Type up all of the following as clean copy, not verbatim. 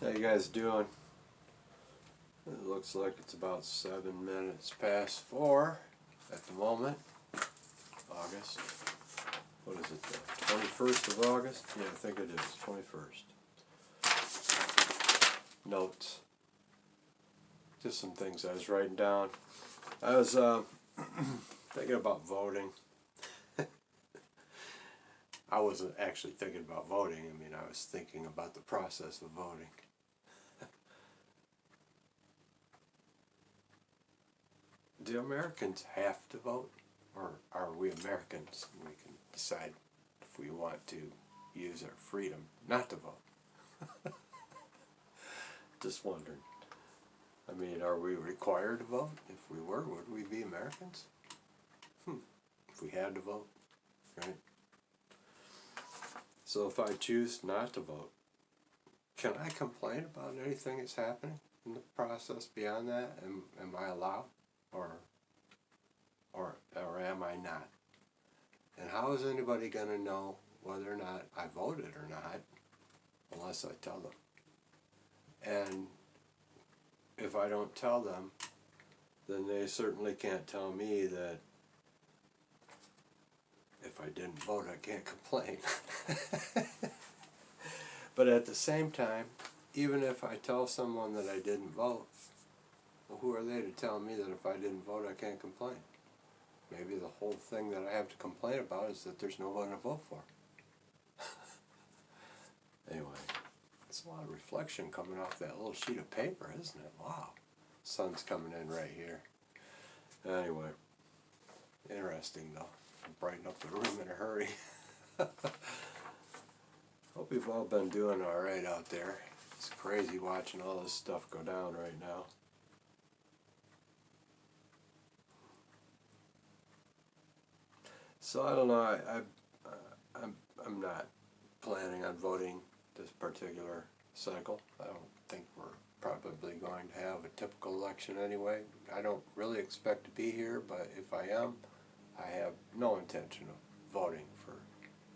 How you guys doing? It looks like it's about 7 minutes past 4 at the moment. August. What is it? The 21st of August? Yeah, I think it is. 21st. Notes. Just some things I was writing down. I was thinking about voting. I wasn't actually thinking about voting. I mean, I was thinking about the process of voting. Do Americans have to vote? Or are we Americans and we can decide if we want to use our freedom not to vote? Just wondering. I mean, are we required to vote? If we were, would we be Americans? If we had to vote, right? So if I choose not to vote, can I complain about anything that's happening in the process beyond that? Am I allowed? Or am I not? And how is anybody going to know whether or not I voted or not unless I tell them? And if I don't tell them, then they certainly can't tell me that if I didn't vote I can't complain. But at the same time, even if I tell someone that I didn't vote, well, who are they to tell me that if I didn't vote I can't complain? Maybe the whole thing that I have to complain about is that there's no one to vote for. Anyway, it's a lot of reflection coming off that little sheet of paper, isn't it? Wow. Sun's coming in right here. Anyway, interesting though. I'll brighten up the room in a hurry. Hope you've all been doing alright out there. It's crazy watching all this stuff go down right now. So I don't know, I'm not planning on voting this particular cycle. I don't think we're probably going to have a typical election anyway. I don't really expect to be here, but if I am, I have no intention of voting for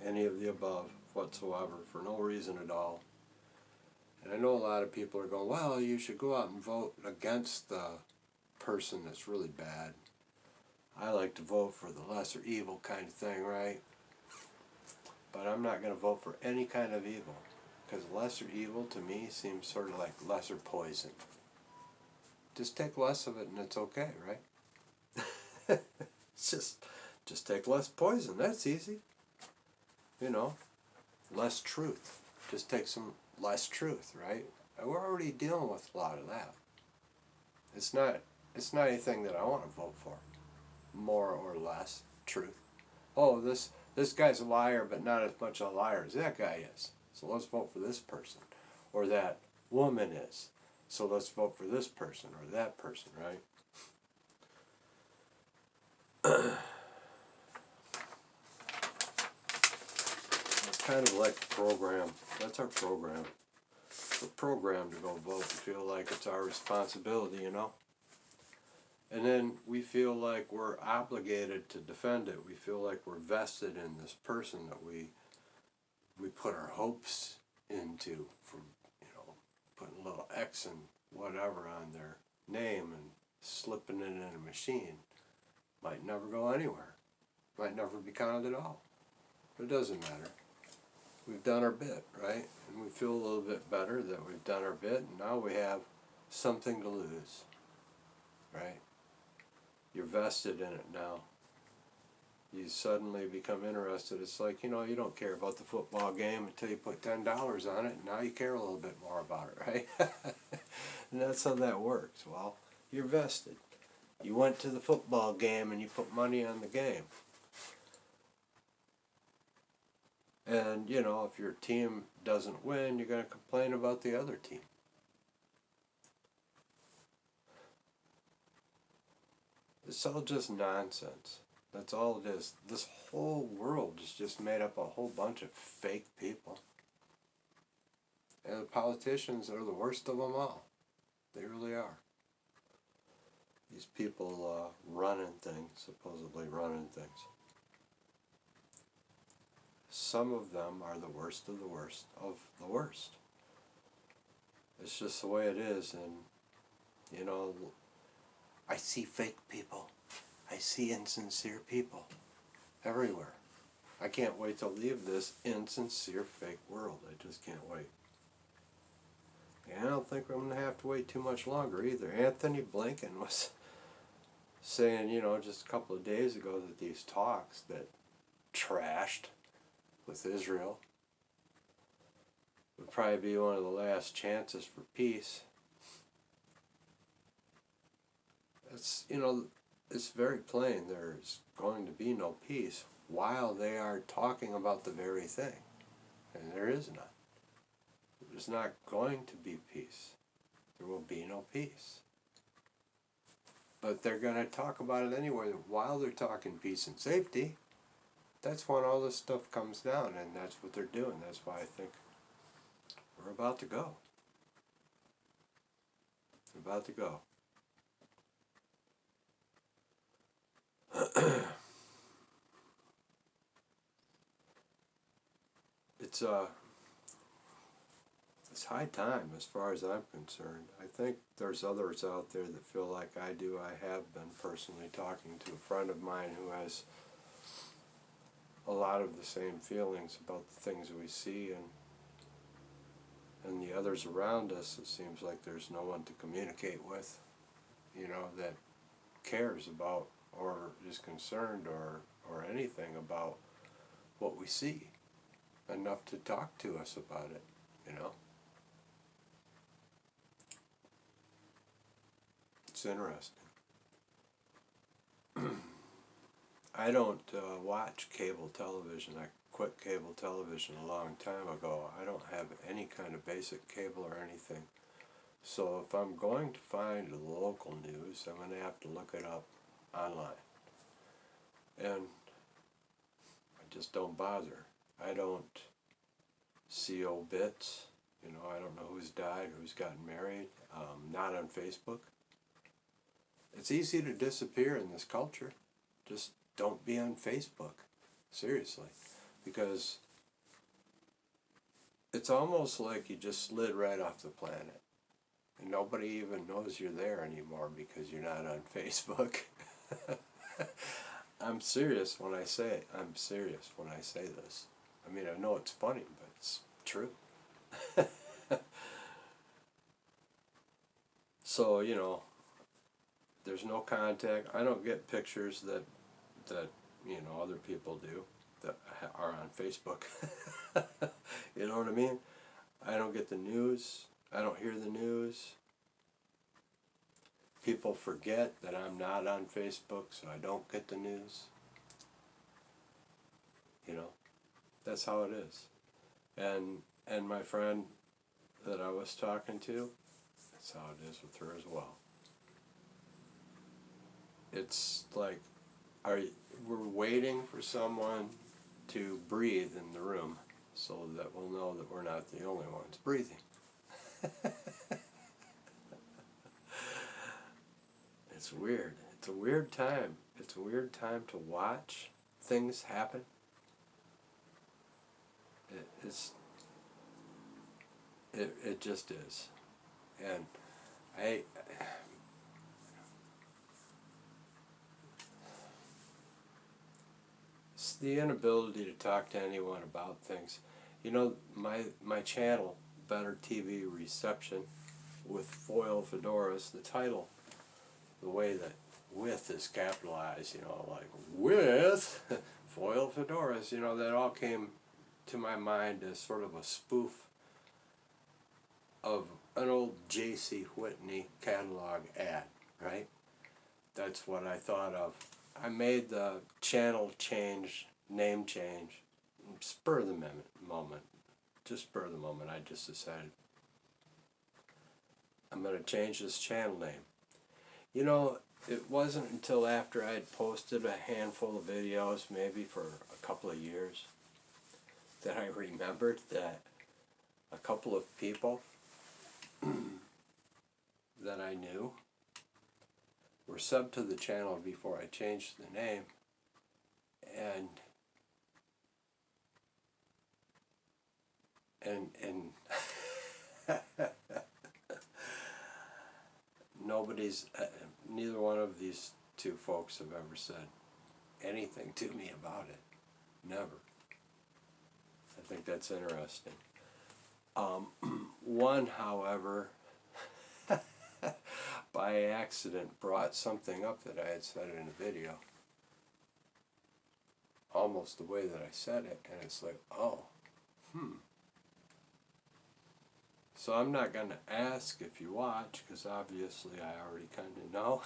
any of the above whatsoever, for no reason at all. And I know a lot of people are going, well, you should go out and vote against the person that's really bad. I like to vote for the lesser evil kind of thing, right? But I'm not going to vote for any kind of evil, because lesser evil to me seems sort of like lesser poison. Just take less of it and it's okay, right? just take less poison. That's easy. You know, less truth. Just take some less truth, right? And we're already dealing with a lot of that. It's not anything that I want to vote for. More or less truth. Oh, this guy's a liar, but not as much a liar as that guy is. So let's vote for this person. Or that woman is. So let's vote for this person or that person, right? It's kind of like a program. That's our program. We're programmed to go vote and feel like it's our responsibility, you know? And then we feel like we're obligated to defend it. We feel like we're vested in this person that we put our hopes into, from, you know, putting a little X and whatever on their name and slipping it in a machine. Might never go anywhere. Might never be counted at all. But it doesn't matter. We've done our bit, right? And we feel a little bit better that we've done our bit, and now we have something to lose, right? You're vested in it now. You suddenly become interested. It's like, you know, you don't care about the football game until you put $10 on it, and now you care a little bit more about it, right? And that's how that works. Well, you're vested. You went to the football game and you put money on the game. And, you know, if your team doesn't win, you're going to complain about the other team. It's all just nonsense. That's all it is. This whole world is just made up of a whole bunch of fake people. And the politicians are the worst of them all. They really are. These people running things, supposedly running things. Some of them are the worst of the worst of the worst. It's just the way it is, and you know, I see fake people. I see insincere people everywhere. I can't wait to leave this insincere fake world. I just can't wait. And I don't think I'm going to have to wait too much longer either. Anthony Blinken was saying, you know, just a couple of days ago that these talks that trashed with Israel would probably be one of the last chances for peace. It's, you know, it's very plain there's going to be no peace while they are talking about the very thing. And there is none. There's not going to be peace. There will be no peace. But they're going to talk about it anyway. While they're talking peace and safety, that's when all this stuff comes down, and that's what they're doing. That's why I think we're about to go. We're about to go. It's high time as far as I'm concerned. I think there's others out there that feel like I do. I have been personally talking to a friend of mine who has a lot of the same feelings about the things we see, and the others around us. It seems like there's no one to communicate with, you know, that cares about or is concerned or anything about what we see enough to talk to us about it, you know. It's interesting. I don't watch cable television. I quit cable television a long time ago. I don't have any kind of basic cable or anything. So if I'm going to find the local news, I'm going to have to look it up online. And I just don't bother. I don't see obits. You know, I don't know who's died, who's gotten married. Not on Facebook. It's easy to disappear in this culture. Just don't be on Facebook. Seriously. Because it's almost like you just slid right off the planet. And nobody even knows you're there anymore because you're not on Facebook. I'm serious when I say it. I'm serious when I say this. I mean, I know it's funny, but it's true. So, you know, there's no contact. I don't get pictures that you know, other people do that are on Facebook. You know what I mean? I don't get the news. I don't hear the news. People forget that I'm not on Facebook, so I don't get the news. You know, that's how it is. And my friend that I was talking to, that's how it is with her as well. It's like, we're waiting for someone to breathe in the room so that we'll know that we're not the only ones breathing. It's weird. It's a weird time. It's a weird time to watch things happen. It just is. And it's the inability to talk to anyone about things. You know, my channel, Better TV Reception, with foil fedoras, the title, the way that with is capitalized, you know, like with foil fedoras, you know, that all came to my mind as sort of a spoof of an old J.C. Whitney catalog ad, right? That's what I thought of. I made the channel change, name change, spur of the moment. Just spur of the moment, I just decided I'm going to change this channel name. You know, it wasn't until after I had posted a handful of videos, maybe for a couple of years, that I remembered that a couple of people that I knew were subbed to the channel before I changed the name, and neither one of these two folks have ever said anything to me about it. Never. I think that's interesting. One, however, by accident brought something up that I had said in a video, almost the way that I said it, and it's like, oh, So I'm not going to ask if you watch, because obviously I already kind of know.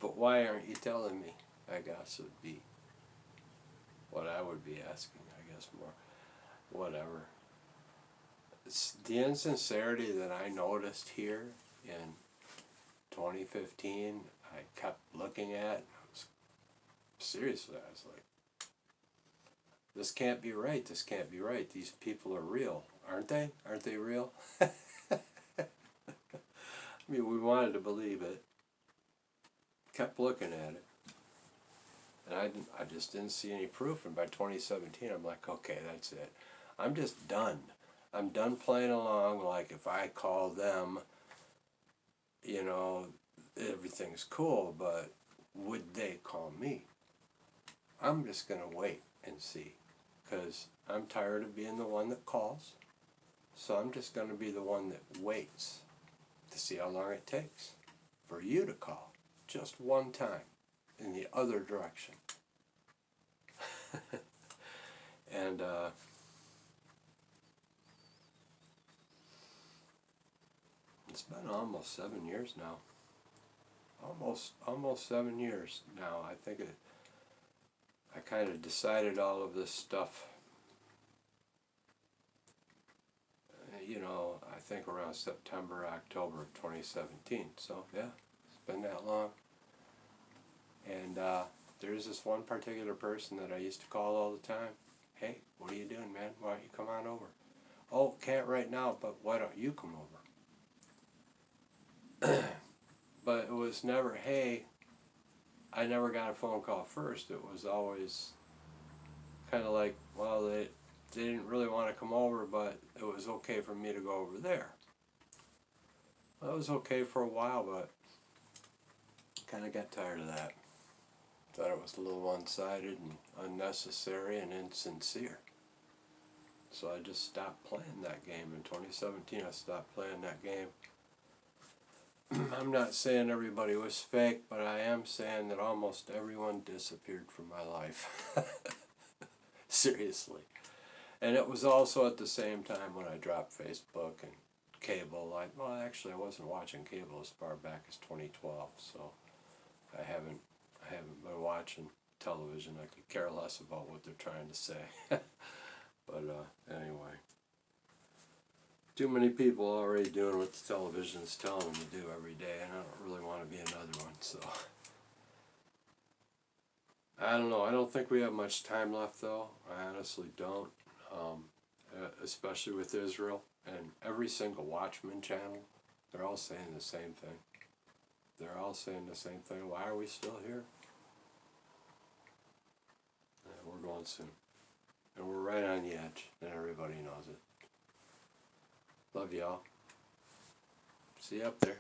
But why aren't you telling me? I guess would be what I would be asking, I guess, more. Whatever. It's the insincerity that I noticed here in 2015, I kept looking at. Seriously, I was like, this can't be right, this can't be right. These people are real, aren't they? Aren't they real? I mean, we wanted to believe it. Kept looking at it. And I just didn't see any proof. And by 2017, I'm like, okay, that's it. I'm just done. I'm done playing along like if I call them, you know, everything's cool, but would they call me? I'm just going to wait and see, because I'm tired of being the one that calls. So I'm just going to be the one that waits to see how long it takes for you to call just one time in the other direction. And it's been almost 7 years now. Almost 7 years now. I think I kind of decided all of this stuff, you know, I think around September, October of 2017. So yeah, it's been that long. And there's this one particular person that I used to call all the time. Hey, what are you doing, man? Why don't you come on over? Oh, can't right now, but why don't you come over? But it was never, hey, I never got a phone call first. It was always kind of like, well, they didn't really want to come over, but it was okay for me to go over there. Well, it was okay for a while, but kind of got tired of that. Thought it was a little one-sided and unnecessary and insincere. So I just stopped playing that game. In 2017, I stopped playing that game. I'm not saying everybody was fake, but I am saying that almost everyone disappeared from my life. Seriously. And it was also at the same time when I dropped Facebook and cable. Well, actually, I wasn't watching cable as far back as 2012, so I haven't been watching television. I could care less about what they're trying to say. But anyway. Too many people already doing what the television's telling them to do every day, and I don't really want to be another one, so. I don't know. I don't think we have much time left, though. I honestly don't. Especially with Israel. And every single Watchman channel, they're all saying the same thing. They're all saying the same thing. Why are we still here? Yeah, we're going soon. And we're right on the edge, and everybody knows it. Love y'all. See you up there.